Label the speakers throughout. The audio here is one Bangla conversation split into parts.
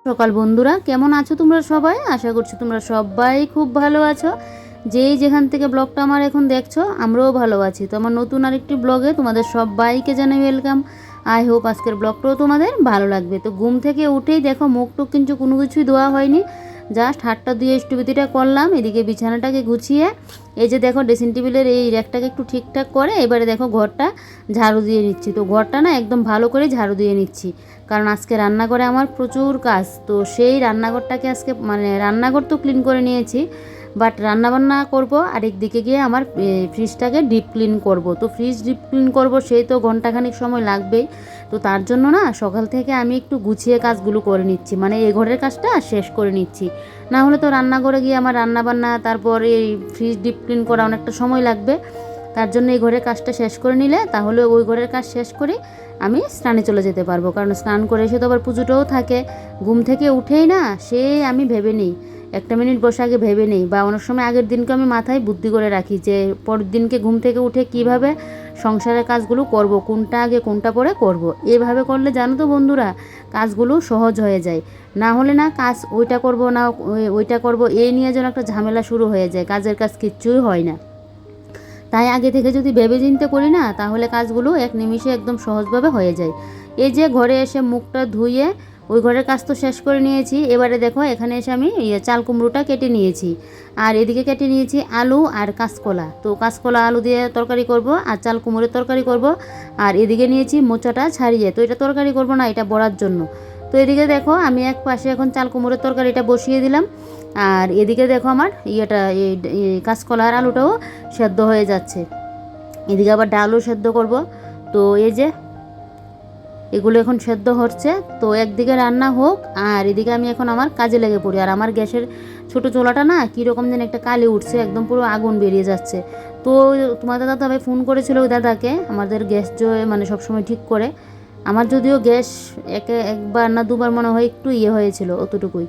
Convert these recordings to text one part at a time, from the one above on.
Speaker 1: সকাল বন্ধুরা, কেমন আছো তোমরা সবাই? আশা করছি তোমরা সবাই খুব ভালো আছো। যেই যেখান থেকে ব্লগটা আমার এখন দেখছো, আমরাও ভালো আছি। তো আমার নতুন আরেকটি ব্লগে তোমাদের সবাইকে জানাই ওয়েলকাম। আই হোপ আজকের ব্লগটাও তোমাদের ভালো লাগবে। তো ঘুম থেকে উঠেই দেখো মুখ টুক কিন্তু কোনো কিছুই ধোয়া হয়নি, জাস্ট হাতটা ধুয়ে স্টুবিটিটা করলাম। এদিকে বিছানাটাকে গুছিয়ে এই যে দেখো ড্রেসিং টেবিলের এই র্যাকটাকে একটু ঠিকঠাক করে এবারে দেখো ঘরটা ঝাড়ু দিয়ে নিচ্ছি। তো ঘরটা না একদম ভালো করে ঝাড়ু দিয়ে নিচ্ছি, কারণ আজকে রান্নাঘরে আমার প্রচুর কাজ। তো সেই রান্নাঘরটাকে আজকে রান্নাঘর তো ক্লিন করে নিয়েছি, বাট রান্নাবান্না করব। আরেকদিকে গিয়ে আমার ফ্রিজটাকে ডিপ ক্লিন করব। তো ফ্রিজ ডিপ ক্লিন করব, সেই তো ঘন্টাখানিক সময় লাগবেই। তো তার জন্য না সকাল থেকে আমি একটু গুছিয়ে কাজগুলো করে নিচ্ছি, মানে এই ঘরের কাজটা শেষ করে নিচ্ছি। না হলে তো রান্নাঘরে গিয়ে আমার রান্নাবান্না তারপর এই ফ্রিজ ডিপ ক্লিন করা অনেকটা সময় লাগবে। তার জন্য এই ঘরের কাজটা শেষ করে নিলে তাহলে ওই ঘরের কাজ শেষ করে আমি স্নানে চলে যেতে পারবো, কারণ স্নান করে এসে তো আবার পুজোটাও থাকে। ঘুম থেকে উঠেই না সে আমি ভেবে নিই, একটা মিনিট বসে আগে ভেবে নেই, বা অনেক সময় আগের দিনকে আমি মাথায় বুদ্ধি করে রাখি যে পরের দিনকে ঘুম থেকে উঠে কিভাবে সংসারের কাজগুলো করব, কোনটা আগে কোনটা পরে করব। এভাবে করলে জানো তো বন্ধুরা, কাজগুলো সহজ হয়ে যায়। না হলে না কাজ ওইটা করব না ওইটা করব, এই নিয়ে যেন একটা ঝামেলা শুরু হয়ে যায়, কাজের কাজ কিচ্ছুই হয় না। তাই আগে থেকে যদি ভেবে চিন্তে করি না, তাহলে কাজগুলো এক নিমিষে একদম সহজভাবে হয়ে যায়। এই যে ঘরে এসে মুখটা ধুয়ে ওই ঘরের কাজ তো শেষ করে নিয়েছি। এবারে দেখো এখানে এসে আমি চাল কুমড়োটা কেটে নিয়েছি, আর এদিকে কেটে নিয়েছি আলু আর কাঁচকলা। তো কাঁচকলা আলু দিয়ে তরকারি করব, আর চাল কুমড়োর তরকারি করব। আর এদিকে নিয়েছি মোচাটা ছাড়িয়ে, তো এটা তরকারি করব না, এটা বড়ার জন্য। তো এদিকে দেখো আমি এক পাশে এখন চাল কুমড়োর তরকারিটা বসিয়ে দিলাম, আর এদিকে দেখো আমার এই কাঁচকলা আর আলুটাও সেদ্ধ হয়ে যাচ্ছে। এদিকে আবার ডালও সেদ্ধ করব। তো এই যে এগুলো এখন সেদ্ধ হচ্ছে। তো একদিকে রান্না হোক, আর এদিকে আমি এখন আমার কাজে লেগে পড়ি। আর আমার গ্যাসের ছোটো চোলাটা না কীরকম যেন একটা কালি উঠছে, একদম পুরো আগুন বেরিয়ে যাচ্ছে। তো তোমার দাদা তবে ফোন করেছিল ওই দাদাকে, আমাদের গ্যাস মানে সবসময় ঠিক করে। আমার যদিও গ্যাস একবার না দুবার মনে হয় একটু হয়েছিল, অতটুকুই,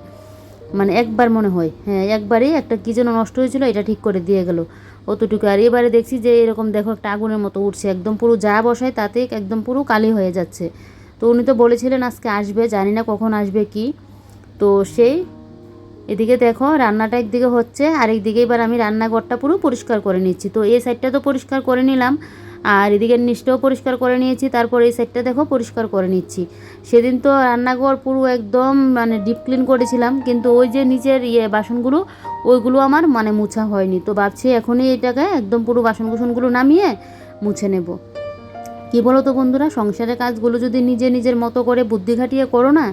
Speaker 1: মানে একবার মনে হয়, হ্যাঁ একবারই একটা কী যেন নষ্ট হয়েছিল, এটা ঠিক করে দিয়ে গেল, অতটুকু। আর এবারে দেখছি যে এরকম দেখো একটা আগুনের মতো উঠছে, একদম পুরো যা বসায় তাতে একদম পুরো কালি হয়ে যাচ্ছে। তো উনি তো বলেছিলেন আজকে আসবে, জানি না কখন আসবে কি। তো সেই এদিকে দেখো রান্নাটা একদিকে হচ্ছে, আর একদিকে এবার আমি রান্নাঘরটা পুরো পরিষ্কার করে নিচ্ছি। তো এই সাইডটা তো পরিষ্কার করে নিলাম, আর এদিকের নিচটাও পরিষ্কার করে নিয়েছি, তারপর এই সাইডটা দেখো পরিষ্কার করে নিচ্ছি। সেদিন তো রান্নাঘর পুরো একদম মানে ডিপ ক্লিন করেছিলাম, কিন্তু ওই যে নিচের বাসনগুলো ওইগুলো আমার মানে মুছা হয়নি। তো ভাবছি এখনই এটাকে একদম পুরো বাসন কুসনগুলো নামিয়ে মুছে নেব। কি বলো তো বন্ধুরা, সংসারের কাজগুলো যদি নিজের মতো করে বুদ্ধি খাটিয়ে করো না,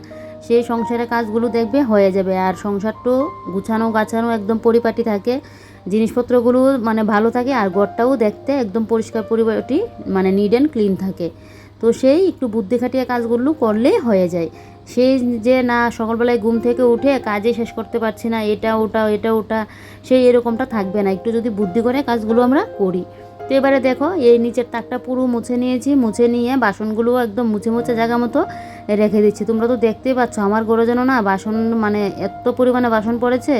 Speaker 1: সেই সংসারের কাজগুলো দেখবে হয়ে যাবে। আর সংসারটাও গুছানো গাছানো একদম পরিপাটি থাকে, জিনিসপত্রগুলো মানে ভালো থাকে, আর ঘরটাও দেখতে একদম পরিষ্কার পরিপাটি মানে নিট অ্যান্ড ক্লিন থাকে। তো সেই একটু বুদ্ধি খাটিয়ে কাজগুলো করলেই হয়ে যায়। সেই যে না সকালবেলায় ঘুম থেকে উঠে কাজে শেষ করতে পারছি না, এটা ওটা, সেই এরকমটা থাকবে না, একটু যদি বুদ্ধি করে কাজগুলো আমরা করি। তো এবারে দেখো এই নিচের তাকটা পুরো মুছে নিয়েছি, মুছে নিয়ে বাসনগুলোও একদম মুছে জায়গা মতো রেখে দিচ্ছি। তোমরা তো দেখতেই পাচ্ছ আমার ঘরে যেন না বাসন মানে এত পরিমাণে বাসন পড়েছে,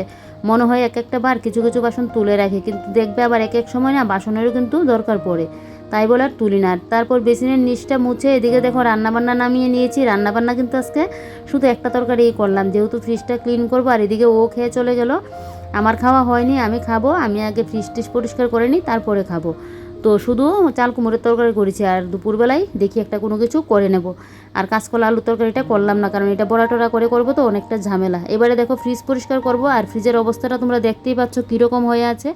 Speaker 1: মনে হয় এক একটা বার কিছু কিছু বাসন তুলে রাখি, কিন্তু দেখবে আবার এক এক সময় না বাসনেরও কিন্তু দরকার পড়ে, তাই বলে আর তুলি না। তারপর বেসিনের নিচটা মুছে এদিকে দেখো রান্নাবান্না নামিয়ে নিয়েছি। রান্নাবান্না কিন্তু আজকে শুধু একটা তরকারি করলাম, যেহেতু ফ্রিজটা ক্লিন করবো। আর এদিকে ও খেয়ে চলে গেল, আমার খাওয়া হয়নি, আমি খাবো। আমি আগে ফ্রিজ টিজ পরিষ্কার করে নিই, তারপরে খাবো। তো শুধু চাল কুমড়োর তরকারি করেছি, আর দুপুরবেলায় দেখি একটা কোনো কিছু করে নেব। আর কাঁচকলা আলুর তরকারিটা করলাম না, কারণ এটা বড়া টড়া করে করবো তো অনেকটা ঝামেলা। এবারে দেখো ফ্রিজ পরিষ্কার করব, আর ফ্রিজের অবস্থাটা তোমরা দেখতেই পাচ্ছ কীরকম হয়ে আছে।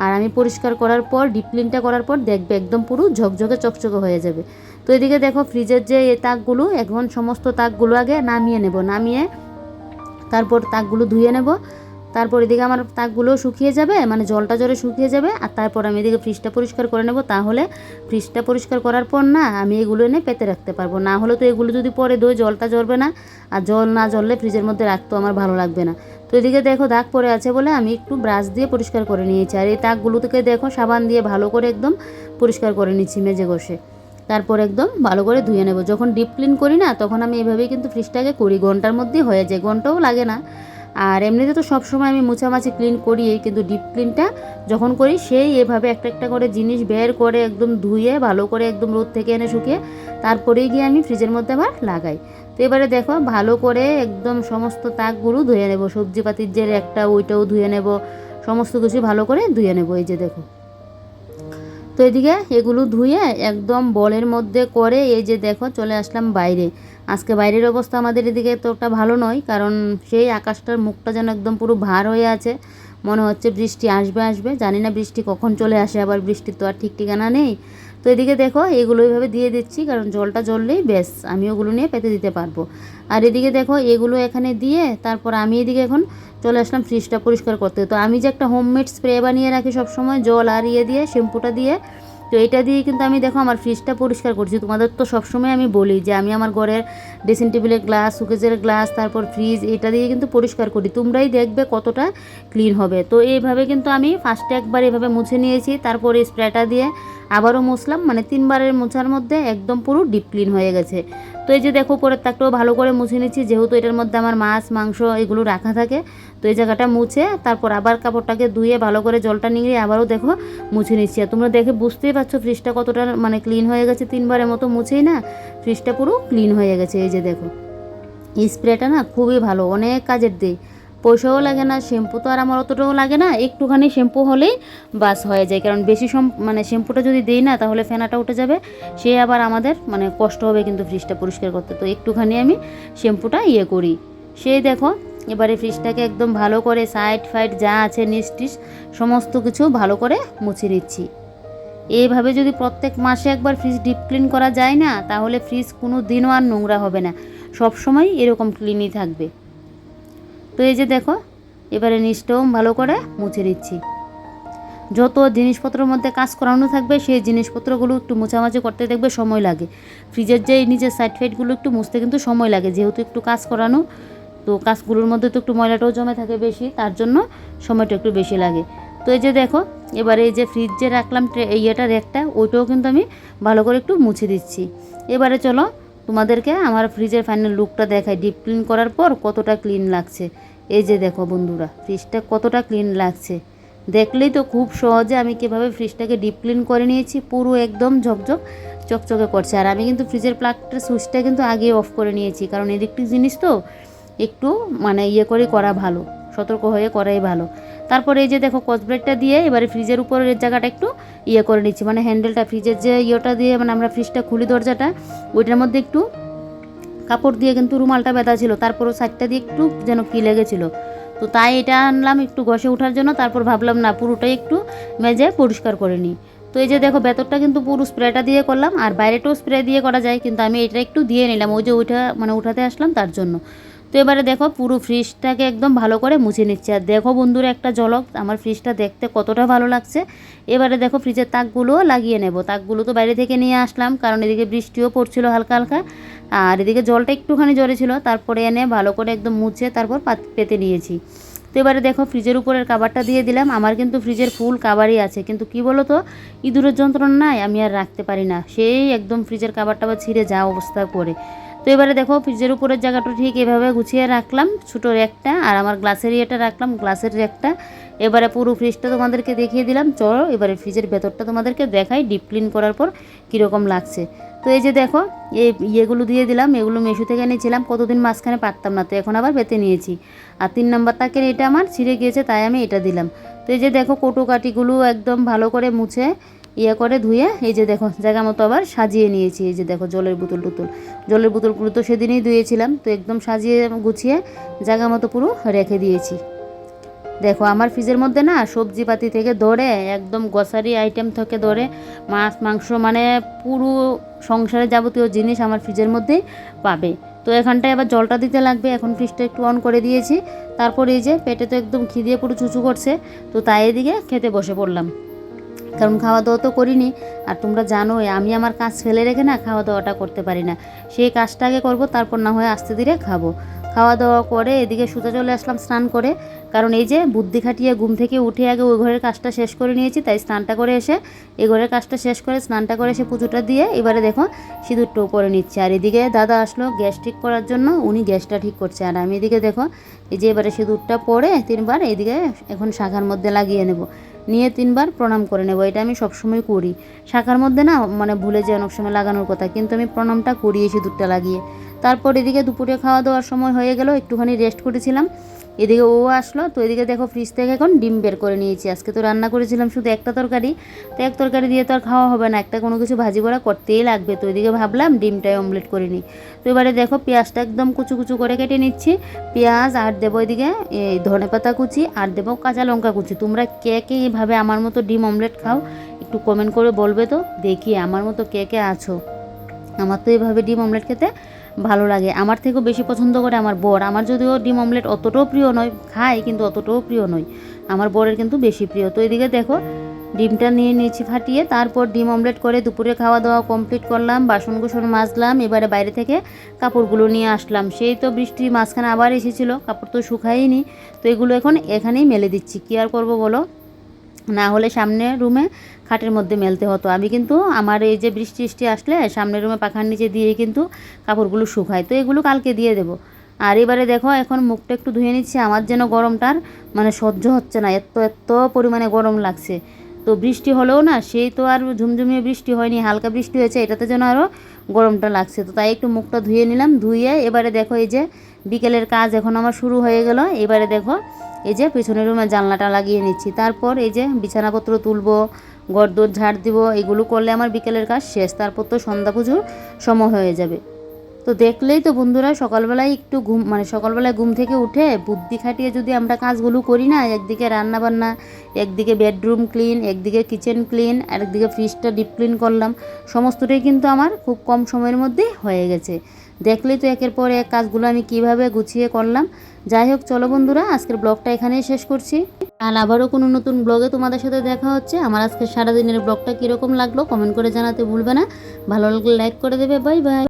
Speaker 1: আর আমি পরিষ্কার করার পর ডিপ ক্লিনটা করার পর দেখবে একদম পুরো ঝকঝকে চকচকে হয়ে যাবে। তো এদিকে দেখো ফ্রিজের যে তাকগুলো, এখন সমস্ত তাকগুলো আগে নামিয়ে নেব, নামিয়ে তারপর তাকগুলো ধুয়ে নেব। তারপর এদিকে আমার তাকগুলো শুকিয়ে যাবে, মানে জলটা জলে শুকিয়ে যাবে। আর তারপর আমি এদিকে ফ্রিজটা পরিষ্কার করে নেব, তাহলে ফ্রিজটা পরিষ্কার করার পর না আমি এগুলো এনে পেতে রাখতে পারবো। না হলে তো এগুলো যদি পরে দই জলটা জ্বলবে না, আর জল না জ্বললে ফ্রিজের মধ্যে রাখতেও আমার ভালো লাগবে না। তো এদিকে দেখো দাগ পড়ে আছে বলে আমি একটু ব্রাশ দিয়ে পরিষ্কার করে নিয়েছি। আর এই তাকগুলো থেকে দেখো সাবান দিয়ে ভালো করে একদম পরিষ্কার করে নিচ্ছি মেজে ঘষে। তারপর একদম ভালো করে ধুয়ে নেব। যখন ডিপ ক্লিন করি না তখন আমি এভাবেই কিন্তু ফ্রিজটাকে করি, ঘন্টার মধ্যেই হয়ে যায়, ঘন্টাও লাগে না। আর এমনিতে তো সবসময় আমি মোছামাছি ক্লিন করি, কিন্তু ডিপ ক্লিনটা যখন করি সেই এভাবে একটা একটা করে জিনিস বের করে একদম ধুয়ে ভালো করে একদম রোদ থেকে এনে শুকিয়ে তারপরেই গিয়ে আমি ফ্রিজের মধ্যে আবার লাগাই। তো এবারে দেখো ভালো করে একদম সমস্ত তাকগুলো ধুয়ে নেব, সবজিপাতির যে একটা ওইটাও ধুয়ে নেব, সমস্ত কিছু ভালো করে ধুয়ে নেব। এই যে দেখো, তো এদিকে এগুলো ধুয়ে একদম বলের মধ্যে করে এই যে দেখো চলে আসলাম বাইরে। আজকে বাইরের অবস্থা আমাদের এদিকে তোটা ভালো নয়, কারণ সেই আকাশটার মুখটা যেন একদম পুরো ভার হয়ে আছে, মনে হচ্ছে বৃষ্টি আসবে আসবে, জানি না বৃষ্টি কখন চলে আসে, আবার বৃষ্টির তো আর ঠিক ঠিকানা নেই। তো এদিকে দেখো এগুলো এইভাবে দিয়ে দিচ্ছি, কারণ জলটা জ্বললেই ব্যাস আমি ওগুলো নিয়ে পেতে দিতে পারবো। আর এদিকে দেখো এগুলো এখানে দিয়ে তারপর আমি এদিকে এখন চলে আসলাম ফ্রিজটা পরিষ্কার করতে। তো আমি যে একটা হোমমেড স্প্রে বানিয়ে রাখি সবসময় জল আর ইয়ে দিয়ে শ্যাম্পুটা দিয়ে, তো এটা দিয়ে কিন্তু আমি দেখো আমার ফ্রিজটা পরিষ্কার করছি। তোমাদের তো সবসময় আমি বলি যে আমি আমার ঘরের ড্রেসিং টেবিলের গ্লাস, সুকেজের গ্লাস, তারপর ফ্রিজ এটা দিয়ে কিন্তু পরিষ্কার করি, তোমরাই দেখবে কতটা ক্লিন হবে। তো এইভাবে কিন্তু আমি ফার্স্টে একবার এভাবে মুছে নিয়েছি, তারপরে স্প্রেটা দিয়ে আবারও মুছলাম, মানে 3বারের মোছার মধ্যে একদম পুরো ডিপ ক্লিন হয়ে গেছে। তো এই যে দেখো পরের তাকটাও ভালো করে মুছে নিচ্ছি, যেহেতু এটার মধ্যে আমার মাছ মাংস এগুলো রাখা থাকে। তো এই জায়গাটা মুছে তারপর আবার কাপড়টাকে ধুয়ে ভালো করে জলটা নিংড়ে আবারও দেখো মুছে নিচ্ছি। আর তোমরা দেখে বুঝতেই পারছো ফ্রিজটা কতটা মানে ক্লিন হয়ে গেছে, 3বারের মতো মুছেই না ফ্রিজটা পুরো ক্লিন হয়ে গেছে। এই যে দেখো এই স্প্রেটা না খুবই ভালো, অনেক কাজের দেয়, পয়সাও লাগে না, শ্যাম্পু তো আর আমার অতটাও লাগে না, একটুখানি শ্যাম্পু হলেই বাস হয়ে যায়। কারণ বেশি মানে শ্যাম্পুটা যদি দিই না তাহলে ফেনাটা উঠে যাবে, সে আবার আমাদের মানে কষ্ট হবে কিন্তু ফ্রিজটা পরিষ্কার করতে। তো একটুখানি আমি শ্যাম্পুটা ইয়ে করি। সেই দেখো এবারে ফ্রিজটাকে একদম ভালো করে সাইড ফাইড যা আছে নিচ টিচ সমস্ত কিছু ভালো করে মুছে নিচ্ছি। এইভাবে যদি প্রত্যেক মাসে একবার ফ্রিজ ডিপ ক্লিন করা যায় না, তাহলে ফ্রিজ কোনো দিনও আর নোংরা হবে না, সব সময় এরকম ক্লিনই থাকবে। তো এই যে দেখো এবারে নিচটাও ভালো করে মুছে নিচ্ছি। যত জিনিসপত্রের মধ্যে কাজ করানো থাকবে সেই জিনিসপত্রগুলো একটু মোছামাছি করতে দেখবে সময় লাগে। ফ্রিজের যে নিচের সাইড ফাইডগুলো একটু মুছতে কিন্তু সময় লাগে, যেহেতু একটু কাজ করানো, তো কাজগুলোর মধ্যে তো একটু ময়লাটাও জমে থাকে বেশি, তার জন্য সময়টা একটু বেশি লাগে। তো এই যে দেখো এবারে এই যে ফ্রিজ যে রাখলাম ইয়েটা র্যাকটা, ওইটাও কিন্তু আমি ভালো করে একটু মুছে দিচ্ছি। এবারে চলো তোমাদেরকে আমার ফ্রিজের ফাইনাল লুকটা দেখাই, ডিপ ক্লিন করার পর কতটা ক্লিন লাগছে। এই যে দেখো বন্ধুরা ফ্রিজটা কতটা ক্লিন লাগছে, দেখলেই তো খুব সহজে আমি কীভাবে ফ্রিজটাকে ডিপ ক্লিন করে নিয়েছি, পুরো একদম ঝকঝক চকচকে করছে। আর আমি কিন্তু ফ্রিজের প্লাগটার সুইচটা কিন্তু আগে অফ করে নিয়েছি, কারণ ইলেকট্রিক জিনিস তো একটু মানে ইয়ে করে করা ভালো, সতর্ক হয়ে করাই ভালো। তারপরে এই যে দেখো কসব্রেডটা দিয়ে এবারে ফ্রিজের উপরের জায়গাটা একটু ইয়ে করে নিচ্ছি, মানে হ্যান্ডেলটা ফ্রিজের যে ইয়েটা দিয়ে মানে আমরা ফ্রিজটা খুলি দরজাটা, ওইটার মধ্যে একটু কাপড় দিয়ে কিন্তু রুমালটা বেঁধা ছিল, তারপরও সাইডটা দিয়ে একটু যেন কি লেগেছিলো, তো তাই এটা আনলাম একটু ঘষে ওঠার জন্য। তারপর ভাবলাম না পুরোটাই একটু মেজে পরিষ্কার করে নিই। তো এই যে দেখো ভেতরটা কিন্তু পুরো স্প্রেটা দিয়ে করলাম, আর বাইরেটাও স্প্রে দিয়ে করা যায়, কিন্তু আমি এটা একটু দিয়ে নিলাম, ওই যে ওইটা মানে উঠাতে আসলাম তার জন্য। তো এবারে দেখো পুরো ফ্রিজটাকে একদম ভালো করে মুছে নিচ্ছে। আর দেখো বন্ধুরা একটা ঝলক আমার ফ্রিজটা দেখতে কতটা ভালো লাগছে। এবারে দেখো ফ্রিজের তাকগুলোও লাগিয়ে নেব, তাকগুলো তো বাইরে থেকে নিয়ে আসলাম, কারণ এদিকে বৃষ্টিও পড়ছিল হালকা হালকা, আর এদিকে জলটা একটুখানি ছিল, তারপরে এনে ভালো করে একদম মুছে তারপর পেতে নিয়েছি। তো এবারে দেখো ফ্রিজের উপরের কাভারটা দিয়ে দিলাম। আমার কিন্তু ফ্রিজের ফুল কাভারই আছে, কিন্তু কি বলো তো ইঁদুরের যন্ত্রণা নাই, আমি আর রাখতে পারি না, সেই একদম ফ্রিজের কাভারটা আবার ছিঁড়ে যা অবস্থা করে। তো এবারে দেখো ফ্রিজের উপরের জায়গাটা ঠিক এভাবে গুছিয়ে রাখলাম, ছোটো র্যাকটা, আর আমার গ্লাসের ইয়েটা রাখলাম গ্লাসের র্যাকটা। এবারে পুরো ফ্রিজটা তোমাদেরকে দেখিয়ে দিলাম, চলো এবারে ফ্রিজের ভেতরটা তোমাদেরকে দেখাই ডিপ ক্লিন করার পর কীরকম লাগছে। তো এই যে দেখো এই ইয়েগুলো দিয়ে দিলাম, এগুলো মেশো থেকে এনেছিলাম, কতদিন মাঝখানে পারতাম না, তো এখন আবার পেতে নিয়েছি। আর 3 নাম্বার তাকের এটা আমার ছিঁড়ে গিয়েছে, তাই আমি এটা দিলাম। তো এই যে দেখো কৌটো কাঠিগুলো একদম ভালো করে মুছে ইয়ে করে ধুয়ে এই যে দেখো জায়গা মতো আবার সাজিয়ে নিয়েছি। এই যে দেখো জলের বোতলগুলো তো সেদিনই ধুয়েছিলাম, তো একদম সাজিয়ে গুছিয়ে জায়গা মতো পুরো রেখে দিয়েছি। দেখো আমার ফ্রিজের মধ্যে না সবজিপাতি থেকে ধরে একদম গ্রসারি আইটেম থেকে ধরে মাছ মাংস মানে পুরো সংসারে যাবতীয় জিনিস আমার ফ্রিজের মধ্যেই পাবে। তো এখানটায় আবার জলটা দিতে লাগবে, এখন ফ্রিজটা একটু অন করে দিয়েছি। তারপর এই যে পেটে তো একদম খিদে পুরো চুচু করছে, তো তাই এদিকে খেতে বসে পড়লাম, কারণ খাওয়া দাওয়া তো করিনি। আর তোমরা জানোই আমি আমার কাজ ফেলে রেখে না খাওয়া দাওয়াটা করতে পারি না, সেই কাজটা আগে করবো, তারপর না হয় আস্তে ধীরে খাবো। খাওয়া দাওয়া করে এদিকে শুতে চলে আসলাম স্নান করে, কারণ এই যে বুদ্ধি খাটিয়ে ঘুম থেকে উঠে আগে ওই ঘরের কাজটা শেষ করে নিয়েছি, তাই স্নানটা করে এসে এই ঘরের কাজটা শেষ করে স্নানটা করে এসে পুজোটা দিয়ে এবারে দেখো সিঁদুরটাও পরে নিচ্ছে। আর এদিকে দাদা আসলো গ্যাস ঠিক করার জন্য, উনি গ্যাসটা ঠিক করছে, আর আমি এদিকে দেখো এই যে এবারে সিঁদুরটা পরে 3বার এইদিকে এখন শাখার মধ্যে লাগিয়ে নেব, নিয়ে 3বার প্রণাম করে নেব। এটা আমি সবসময় করি, শাখার মধ্যে না মানে ভুলে যাই অনেক সময় লাগানোর কথা, কিন্তু আমি প্রণামটা করি এই সিঁদুরটা লাগিয়ে। তারপর এদিকে দুপুরে খাওয়া দাওয়ার সময় হয়ে গেল, একটুখানি রেস্ট করেছিলাম। এদিকে ও আসলো, তো এদিকে দেখো ফ্রিজ থেকে এখন ডিম বের করে নিয়েছি। আজকে তো রান্না করেছিলাম শুধু একটা তরকারি, তো এক তরকারি দিয়ে তো আর খাওয়া হবে না, একটা কোনো কিছু ভাজি করা করতেই লাগবে, তো এদিকে ভাবলাম ডিমটাই অমলেট করে নিই। তো এবারে দেখো পেঁয়াজটা একদম কুচু কুচু করে কেটে নিচ্ছি, পেঁয়াজ আর দেবো এদিকে এই ধনেপাতা কুচি আর দেবো কাঁচা লঙ্কা কুচি। তোমরা কে কে এইভাবে আমার মতো ডিম অমলেট খাও একটু কমেন্ট করে বলবে তো, দেখি আমার মতো কে কে আছো। আমার তো এইভাবে ডিম অমলেট খেতে ভালো লাগে, আমার থেকেও বেশি পছন্দ করে আমার বর। আমার যদিও ডিম অমলেট অতটাও প্রিয় নয়, খাই কিন্তু অতটাও প্রিয় নয়, আমার বরের কিন্তু বেশি প্রিয়। তো এদিকে দেখো ডিমটা নিয়ে নিয়েছি ফাটিয়ে, তারপর ডিম অমলেট করে দুপুরে খাওয়া দাওয়া কমপ্লিট করলাম, বাসন কুসন মাজলাম, এবারে বাইরে থেকে কাপড়গুলো নিয়ে আসলাম। সেই তো বৃষ্টি মাঝখানে আবার এসেছিলো, কাপড় তো শুকায়নি, তো এগুলো এখন এখানেই মেলে দিচ্ছি, কী আর করবো বলো, না হলে সামনে রুমে খাটের মধ্যে মেলতে হতো। আমি কিন্তু আমার এই যে বৃষ্টি আসলে সামনের রুমে পাখার নিচে দিয়ে কিন্তু কাপড়গুলো শুকাই, তো এগুলো কালকে দিয়ে দেবো। আর এবারে দেখো এখন মুখটা একটু ধুয়ে নিচ্ছি, আমার যেন গরমটার মানে সহ্য হচ্ছে না, এত এত পরিমাণে গরম লাগছে। তো বৃষ্টি হলেও না সেই তো আর ঝুমঝুমিয়ে বৃষ্টি হয়নি, হালকা বৃষ্টি হয়েছে, এটাতে যেন আরও গরমটা লাগছে। তো তাই একটু মুখটা ধুয়ে নিলাম, ধুয়ে এবারে দেখো এই যে বিকেলের কাজ এখন আমার শুরু হয়ে গেল। এবারে দেখো এই যে পেছনের রুমে জানলাটা লাগিয়ে নিচ্ছি, তারপর এই যে বিছানাপত্র তুলবো, ঘরদোর ঝাড় দিব, এগুলো করলে আমার বিকেলের কাজ শেষ, তারপর তো সন্ধ্যা পুজোর সময় হয়ে যাবে। তো দেখলেই তো বন্ধুরা সকালবেলায় একটু সকালবেলায় ঘুম থেকে উঠে বুদ্ধি খাটিয়ে যদি আমরা কাজগুলো করি না, একদিকে রান্না বান্না, একদিকে বেডরুম ক্লিন, একদিকে কিচেন ক্লিন, আর একদিকে ফ্রিজটা ডিপ ক্লিন করলাম, সমস্তটাই কিন্তু আমার খুব কম সময়ের মধ্যে হয়ে গেছে। দেখলেই তো একের পর এক কাজগুলো আমি কিভাবে গুছিয়ে করলাম। যাই হোক চলো বন্ধুরা, আজকের ব্লগটা এখানেই শেষ করছি, আর আবারও কোনো নতুন ব্লগে তোমাদের সাথে দেখা হচ্ছে। আমার আজকে সারাদিনের ব্লগটা কীরকম লাগলো কমেন্ট করে জানাতে ভুলবে না, ভালো লাগলে লাইক করে দেবে। Bye bye.